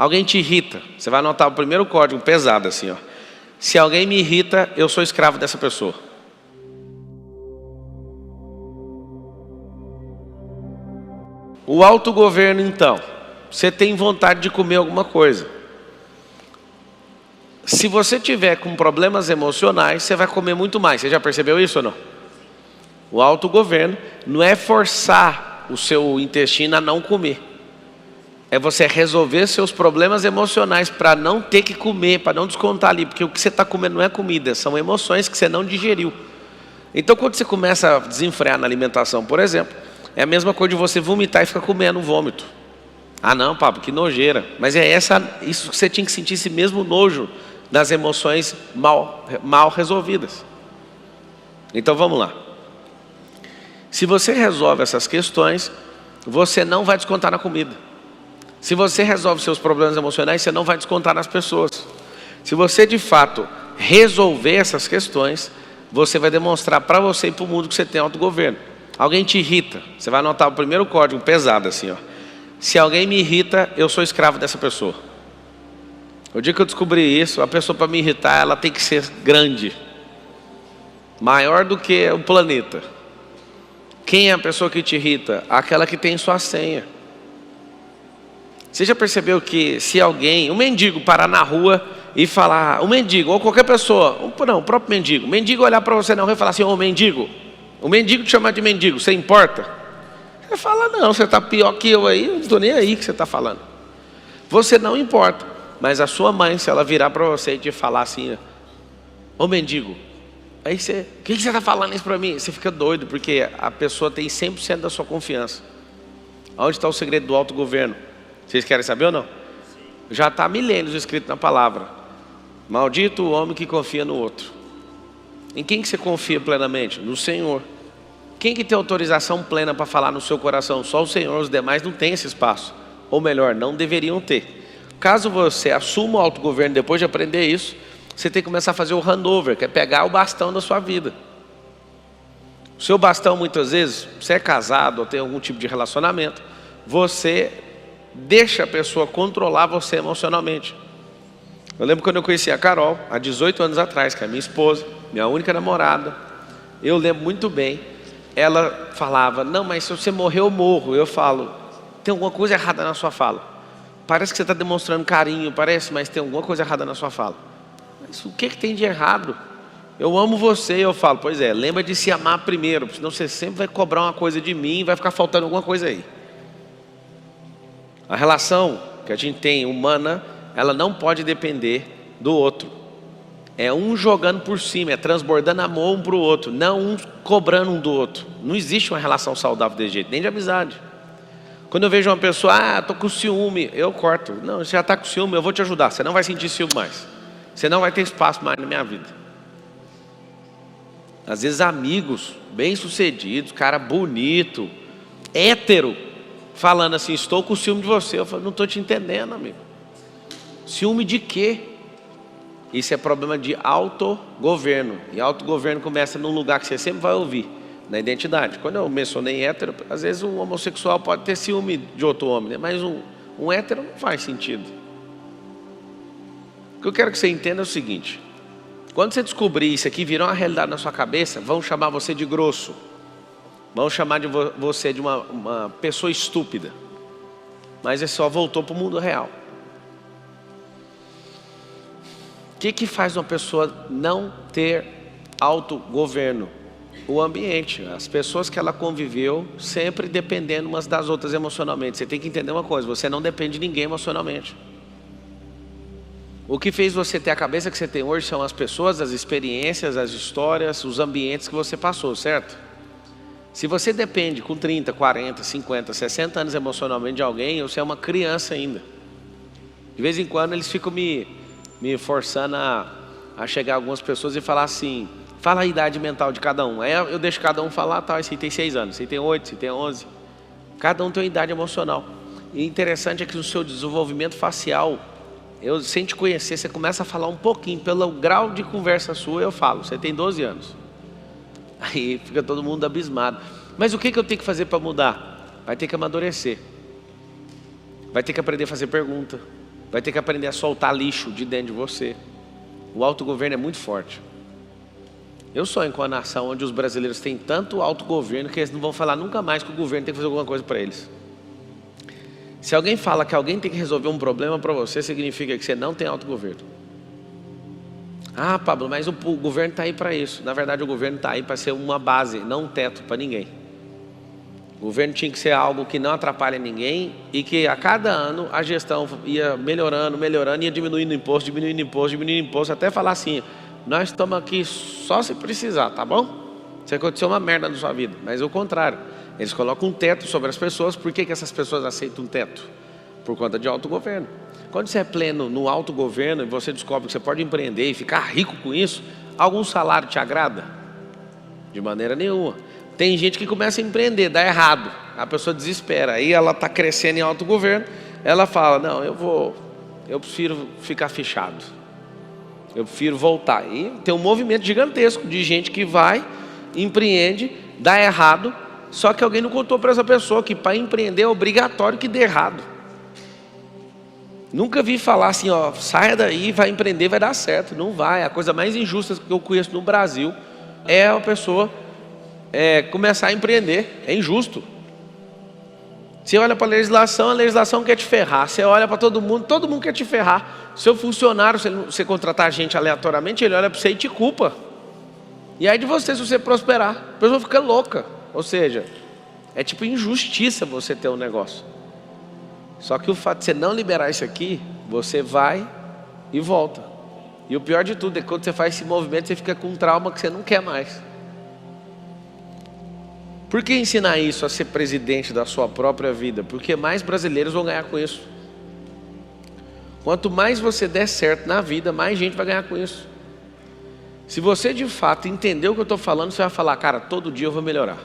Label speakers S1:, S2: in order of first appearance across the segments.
S1: Alguém te irrita, você vai anotar o primeiro código pesado assim, ó. Se alguém me irrita, eu sou escravo dessa pessoa. O autogoverno, então, você tem vontade de comer alguma coisa. Se você tiver com problemas emocionais, você vai comer muito mais. Você já percebeu isso ou não? O autogoverno não é forçar o seu intestino a não comer. É você resolver seus problemas emocionais para não ter que comer, para não descontar ali. Porque o que você está comendo não é comida, são emoções que você não digeriu. Então, quando você começa a desenfrear na alimentação, por exemplo, é a mesma coisa de você vomitar e ficar comendo vômito. Ah não, papo, que nojeira. Mas é isso que você tinha que sentir, esse mesmo nojo das emoções mal resolvidas. Então vamos lá. Se você resolve essas questões, você não vai descontar na comida. Se você resolve seus problemas emocionais, você não vai descontar nas pessoas. Se você de fato resolver essas questões, você vai demonstrar para você e para o mundo que você tem autogoverno. Alguém te irrita, você vai anotar o primeiro código pesado assim, ó. Se alguém me irrita, eu sou escravo dessa pessoa. O dia que eu descobri isso, a pessoa para me irritar, ela tem que ser grande. Maior do que o planeta. Quem é a pessoa que te irrita? Aquela que tem sua senha. Você já percebeu que se alguém, um mendigo parar na rua e falar, um mendigo, ou qualquer pessoa, não, o próprio mendigo, o mendigo olhar para você na rua e falar assim, ô mendigo, o mendigo te chamar de mendigo, você importa? Você fala, não, você está pior que eu aí, eu não estou nem aí que você está falando. Você não importa, mas a sua mãe, se ela virar para você e te falar assim, ô mendigo, aí você, o que você está falando isso para mim? Você fica doido, porque a pessoa tem 100% da sua confiança. Onde está o segredo do autogoverno? Vocês querem saber ou não? Já está há milênios escrito na palavra. Maldito o homem que confia no outro. Em quem que você confia plenamente? No Senhor. Quem que tem autorização plena para falar no seu coração? Só o Senhor, os demais não têm esse espaço. Ou melhor, não deveriam ter. Caso você assuma o autogoverno depois de aprender isso, você tem que começar a fazer o handover, que é pegar o bastão da sua vida. O seu bastão, muitas vezes, você é casado ou tem algum tipo de relacionamento, você deixa a pessoa controlar você emocionalmente. Eu lembro quando eu conheci a Carol, há 18 anos atrás, que é minha esposa, minha única namorada. Eu lembro muito bem, ela falava, não, mas se você morrer eu morro. Eu falo, tem alguma coisa errada na sua fala. Parece que você está demonstrando carinho, parece, mas tem alguma coisa errada na sua fala. Mas o que tem de errado? Eu amo você. Eu falo, pois é, lembra de se amar primeiro, senão você sempre vai cobrar uma coisa de mim e vai ficar faltando alguma coisa aí. A relação que a gente tem humana, ela não pode depender do outro. É um jogando por cima, é transbordando amor um para o outro, não um cobrando um do outro. Não existe uma relação saudável desse jeito, nem de amizade. Quando eu vejo uma pessoa, estou com ciúme, eu corto. Não, você já está com ciúme, eu vou te ajudar. Você não vai sentir ciúme mais. Você não vai ter espaço mais na minha vida. Às vezes amigos, bem-sucedidos, cara bonito, hétero, falando assim, estou com ciúme de você. Eu falo, não estou te entendendo, amigo. Ciúme de quê? Isso é problema de autogoverno. E autogoverno começa num lugar que você sempre vai ouvir, na identidade. Quando eu mencionei hétero, às vezes um homossexual pode ter ciúme de outro homem, né? Mas um hétero não faz sentido. O que eu quero que você entenda é o seguinte. Quando você descobrir isso aqui, virar uma realidade na sua cabeça, vão chamar você de grosso. Vão chamar de você de uma pessoa estúpida. Mas você só voltou para o mundo real. O que faz uma pessoa não ter autogoverno? O ambiente, as pessoas que ela conviveu, sempre dependendo umas das outras emocionalmente. Você tem que entender uma coisa, você não depende de ninguém emocionalmente. O que fez você ter a cabeça que você tem hoje são as pessoas, as experiências, as histórias, os ambientes que você passou, certo? Se você depende com 30, 40, 50, 60 anos emocionalmente de alguém, você é uma criança ainda. De vez em quando eles ficam me forçando a chegar a algumas pessoas e falar assim, fala a idade mental de cada um. Aí eu deixo cada um falar, tá, esse aí tem 6 anos, esse aí tem 8, esse aí tem 11. Cada um tem uma idade emocional. E interessante é que no seu desenvolvimento facial, sem te conhecer, você começa a falar um pouquinho, pelo grau de conversa sua, eu falo, você tem 12 anos. Aí fica todo mundo abismado. Mas o que eu tenho que fazer para mudar? Vai ter que amadurecer. Vai ter que aprender a fazer pergunta. Vai ter que aprender a soltar lixo de dentro de você. O autogoverno é muito forte. Eu sonho com a nação onde os brasileiros têm tanto autogoverno que eles não vão falar nunca mais que o governo tem que fazer alguma coisa para eles. Se alguém fala que alguém tem que resolver um problema para você, significa que você não tem autogoverno. Ah, Pablo, mas o governo está aí para isso. Na verdade, o governo está aí para ser uma base, não um teto para ninguém. O governo tinha que ser algo que não atrapalha ninguém e que a cada ano a gestão ia melhorando, ia diminuindo imposto, até falar assim: nós estamos aqui só se precisar, tá bom? Se acontecer uma merda na sua vida. Mas é o contrário, eles colocam um teto sobre as pessoas. Por que essas pessoas aceitam um teto? Por conta de autogoverno. Quando você é pleno no autogoverno e você descobre que você pode empreender e ficar rico com isso, algum salário te agrada? De maneira nenhuma. Tem gente que começa a empreender, dá errado, a pessoa desespera, aí ela está crescendo em autogoverno, ela fala: não, eu prefiro ficar fechado, eu prefiro voltar. E tem um movimento gigantesco de gente que vai, empreende, dá errado, só que alguém não contou para essa pessoa que para empreender é obrigatório que dê errado. Nunca vi falar assim: ó, saia daí, vai empreender, vai dar certo. Não vai. A coisa mais injusta que eu conheço no Brasil é a pessoa começar a empreender. É injusto. Você olha para a legislação quer te ferrar. Você olha para todo mundo quer te ferrar. Seu funcionário, se você contratar gente aleatoriamente, ele olha para você e te culpa. E aí de você, se você prosperar, a pessoa fica louca. Ou seja, é tipo injustiça você ter um negócio. Só que o fato de você não liberar isso aqui, você vai e volta. E o pior de tudo é que quando você faz esse movimento, você fica com um trauma que você não quer mais. Por que ensinar isso a ser presidente da sua própria vida? Porque mais brasileiros vão ganhar com isso. Quanto mais você der certo na vida, mais gente vai ganhar com isso. Se você de fato entender o que eu estou falando, você vai falar: cara, todo dia eu vou melhorar.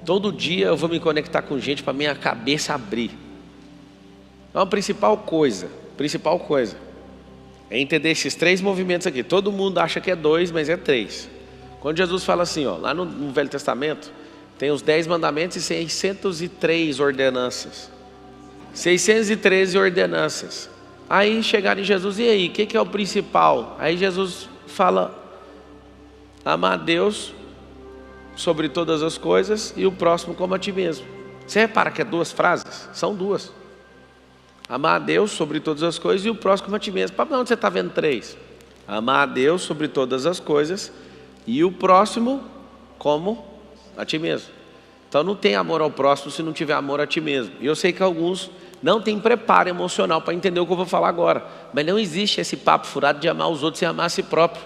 S1: Todo dia eu vou me conectar com gente para minha cabeça abrir. Então a principal coisa é entender esses 3 movimentos aqui. Todo mundo acha que é 2, mas é 3. Quando Jesus fala assim, ó, lá no Velho Testamento, tem os 10 mandamentos e 603 ordenanças. 613 ordenanças. Aí chegaram em Jesus: e aí, o que é o principal? Aí Jesus fala: amar a Deus sobre todas as coisas e o próximo como a ti mesmo. Você repara que é 2 frases? São 2. Amar a Deus sobre todas as coisas e o próximo como a ti mesmo. Para onde você está vendo 3? Amar a Deus sobre todas as coisas e o próximo como a ti mesmo. Então não tem amor ao próximo se não tiver amor a ti mesmo. E eu sei que alguns não têm preparo emocional para entender o que eu vou falar agora. Mas não existe esse papo furado de amar os outros sem amar a si próprio.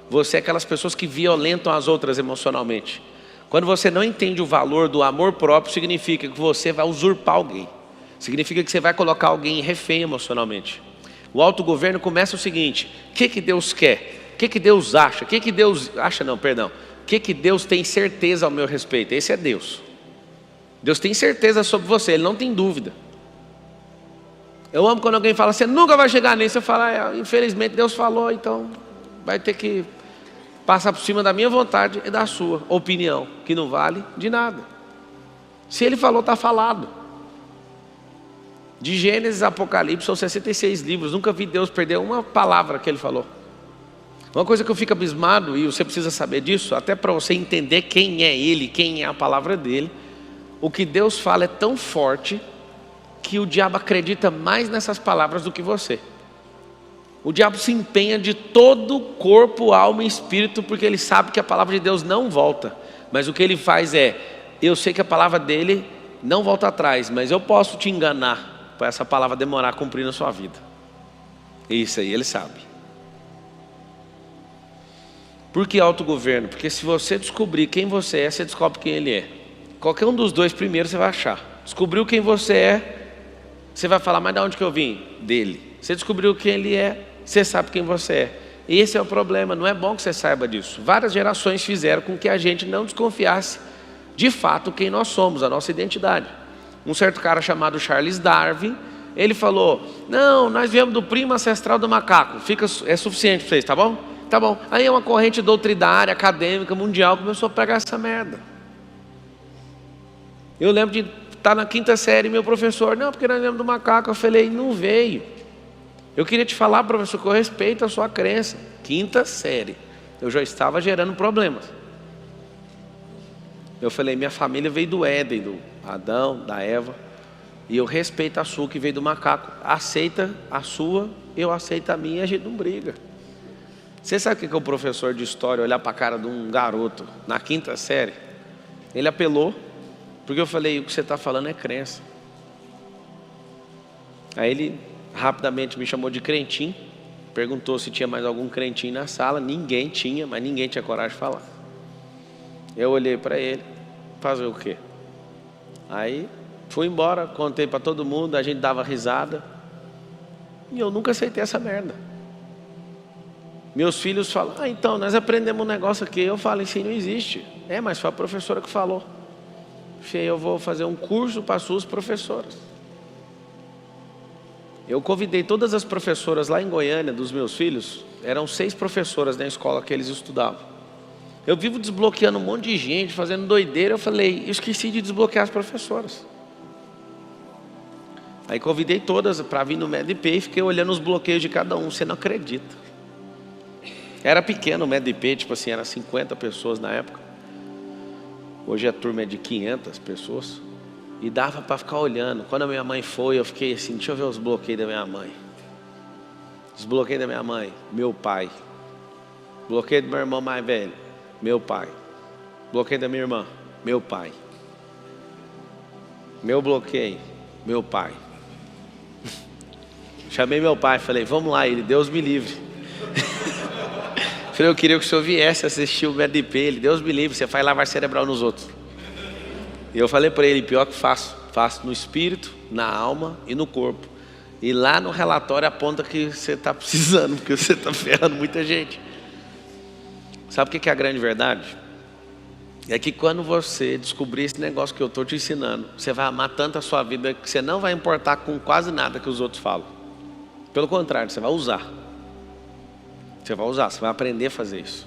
S1: Você é aquelas pessoas que violentam as outras emocionalmente. Quando você não entende o valor do amor próprio, significa que você vai usurpar alguém. Significa que você vai colocar alguém refém emocionalmente. O autogoverno começa o seguinte: o que Deus quer? O que Deus acha? O que Deus acha não, perdão. O que Deus tem certeza ao meu respeito? Esse é Deus. Deus tem certeza sobre você, Ele não tem dúvida. Eu amo quando alguém fala: você nunca vai chegar nisso. Eu falo: infelizmente Deus falou, então vai ter que passar por cima da minha vontade e da sua opinião, que não vale de nada. Se Ele falou, está falado. De Gênesis a Apocalipse são 66 livros. Nunca vi Deus perder uma palavra que Ele falou. Uma coisa que eu fico abismado, e você precisa saber disso, até para você entender quem é Ele, quem é a palavra dEle. O que Deus fala é tão forte que o diabo acredita mais nessas palavras do que você. O diabo se empenha de todo o corpo, alma e espírito, porque ele sabe que a palavra de Deus não volta. Mas o que ele faz é: eu sei que a palavra dele não volta atrás, mas eu posso te enganar para essa palavra demorar a cumprir na sua vida. Isso aí ele sabe. Por que autogoverno? Porque se você descobrir quem você é, você descobre quem ele é. Qualquer um dos 2 primeiros você vai achar. Descobriu quem você é, você vai falar: mas de onde que eu vim? Dele. Você descobriu quem ele é, você sabe quem você é. Esse é o problema, não é bom que você saiba disso. Várias gerações fizeram com que a gente não desconfiasse de fato quem nós somos, a nossa identidade. Um certo cara chamado Charles Darwin, ele falou: não, nós viemos do primo ancestral do macaco, é suficiente para vocês, tá bom? Tá bom. Aí uma corrente doutrinária, acadêmica, mundial começou a pregar essa merda. Eu lembro de estar na 5ª série, meu professor: não, porque nós viemos do macaco. Eu falei: não veio. Eu queria te falar, professor, que eu respeito a sua crença. 5ª série, eu já estava gerando problemas. Eu falei, minha família veio do Éden, do Adão, da Eva. E eu respeito a sua que veio do macaco. Aceita a sua, eu aceito a minha e a gente não briga. Você sabe o que é o professor de história olhar para a cara de um garoto na 5ª série? Ele apelou, porque eu falei, o que você está falando é crença. Aí ele rapidamente me chamou de crentinho, perguntou se tinha mais algum crentinho na sala. Ninguém tinha, mas ninguém tinha coragem de falar. Eu olhei para ele, fazer o quê? Aí fui embora, contei para todo mundo, a gente dava risada. E eu nunca aceitei essa merda. Meus filhos falam, então, nós aprendemos um negócio aqui. Eu falo, isso aí não existe. Mas foi a professora que falou. Eu vou fazer um curso para as suas professoras. Eu convidei todas as professoras lá em Goiânia, dos meus filhos. Eram 6 professoras na escola que eles estudavam. Eu vivo desbloqueando um monte de gente, fazendo doideira. Eu falei, eu esqueci de desbloquear as professoras. Aí convidei todas para vir no MEDP e fiquei olhando os bloqueios de cada um. Você não acredita. Era pequeno o MEDP, tipo assim, era 50 pessoas na época. Hoje a turma é de 500 pessoas. E dava para ficar olhando. Quando a minha mãe foi, eu fiquei assim, deixa eu ver os bloqueios da minha mãe. Desbloqueio da minha mãe, meu pai. Bloqueio do meu irmão mais velho, meu pai. Bloqueio da minha irmã, meu pai. Meu bloqueio, meu pai. Chamei meu pai, falei, vamos lá, ele, Deus me livre. Falei, eu queria que o senhor viesse assistir o MEDP. Ele, Deus me livre, você faz lavar cerebral nos outros. E eu falei para ele, pior que faço no espírito, na alma e no corpo. E lá no relatório aponta que você está precisando, porque você está ferrando muita gente. Sabe o que é a grande verdade? É que quando você descobrir esse negócio que eu estou te ensinando, você vai amar tanto a sua vida que você não vai importar com quase nada que os outros falam. Pelo contrário, você vai usar. Você vai usar, você vai aprender a fazer isso.